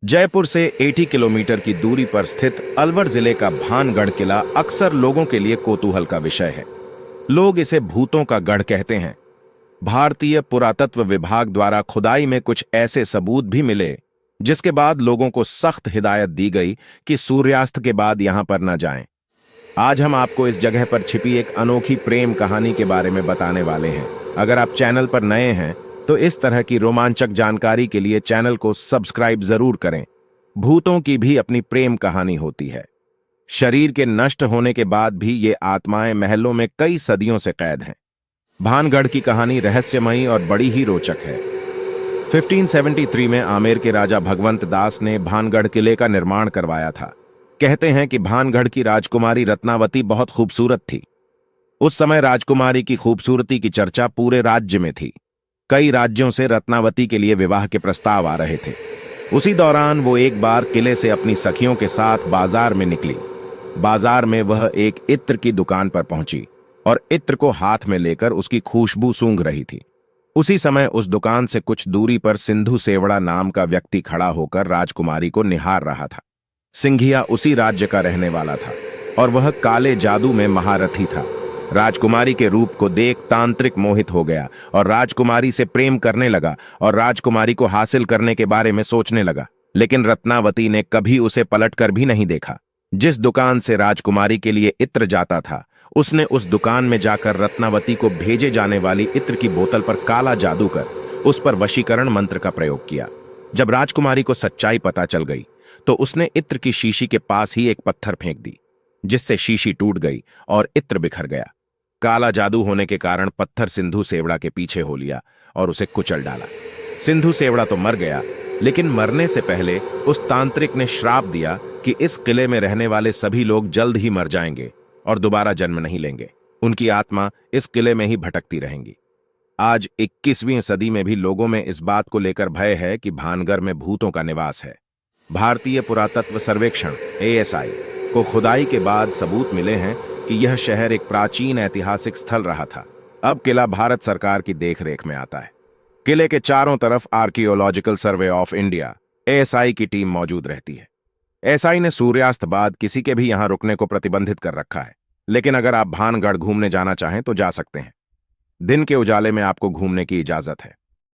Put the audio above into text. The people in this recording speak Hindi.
जयपुर से 80 किलोमीटर की दूरी पर स्थित अलवर जिले का भानगढ़ किला अक्सर लोगों के लिए कौतूहल का विषय है। लोग इसे भूतों का गढ़ कहते हैं। भारतीय पुरातत्व विभाग द्वारा खुदाई में कुछ ऐसे सबूत भी मिले जिसके बाद लोगों को सख्त हिदायत दी गई कि सूर्यास्त के बाद यहां पर न जाएं। आज हम आपको इस जगह पर छिपी एक अनोखी प्रेम कहानी के बारे में बताने वाले हैं। अगर आप चैनल पर नए हैं तो इस तरह की रोमांचक जानकारी के लिए चैनल को सब्सक्राइब जरूर करें। भूतों की भी अपनी प्रेम कहानी होती है। शरीर के नष्ट होने के बाद भी ये आत्माएं महलों में कई सदियों से कैद हैं। भानगढ़ की कहानी रहस्यमयी और बड़ी ही रोचक है। 1573 में आमेर के राजा भगवंत दास ने भानगढ़ किले का निर्माण करवाया था। कहते हैं कि भानगढ़ की राजकुमारी रत्नावती बहुत खूबसूरत थी। उस समय राजकुमारी की खूबसूरती की चर्चा पूरे राज्य में थी। कई राज्यों से रत्नावती के लिए विवाह के प्रस्ताव आ रहे थे। उसी दौरान वो एक बार किले से अपनी सखियों के साथ बाजार में निकली। बाजार में वह एक इत्र की दुकान पर पहुंची और इत्र को हाथ में लेकर उसकी खुशबू सूंघ रही थी। उसी समय उस दुकान से कुछ दूरी पर सिंधु सेवड़ा नाम का व्यक्ति खड़ा होकर राजकुमारी को निहार रहा था। सिंघिया उसी राज्य का रहने वाला था और वह काले जादू में महारथी था। राजकुमारी के रूप को देख तांत्रिक मोहित हो गया और राजकुमारी से प्रेम करने लगा और राजकुमारी को हासिल करने के बारे में सोचने लगा। लेकिन रत्नावती ने कभी उसे पलटकर भी नहीं देखा। जिस दुकान से राजकुमारी के लिए इत्र जाता था, उसने उस दुकान में जाकर रत्नावती को भेजे जाने वाली इत्र की बोतल पर काला जादू कर उस पर वशीकरण मंत्र का प्रयोग किया। जब राजकुमारी को सच्चाई पता चल गई तो उसने इत्र की शीशी के पास ही एक पत्थर फेंक दी, जिससे शीशी टूट गई और इत्र बिखर गया। काला जादू होने के कारण पत्थर सिंधु सेवड़ा के पीछे हो लिया और उसे कुचल डाला। सिंधु सेवड़ा तो मर गया, लेकिन मरने से पहले उस तांत्रिक ने श्राप दिया कि इस किले में रहने वाले सभी लोग जल्द ही मर जाएंगे और दोबारा जन्म नहीं लेंगे। उनकी आत्मा इस किले में ही भटकती रहेंगी। आज 21वीं सदी में भी लोगों में इस बात को लेकर भय है कि भानगढ़ में भूतों का निवास है। भारतीय पुरातत्व सर्वेक्षण ASI को खुदाई के बाद सबूत मिले हैं कि यह शहर एक प्राचीन ऐतिहासिक स्थल रहा था। अब किला भारत सरकार की देखरेख में आता है। किले के चारों तरफ archaeological survey of India ASI की टीम मौजूद रहती है। ASI ने सूर्यास्त बाद किसी के भी यहां रुकने को प्रतिबंधित कर रखा है, लेकिन अगर आप भानगढ़ घूमने जाना चाहें तो जा सकते हैं। दिन के उजाले में आपको घूमने की इजाजत है।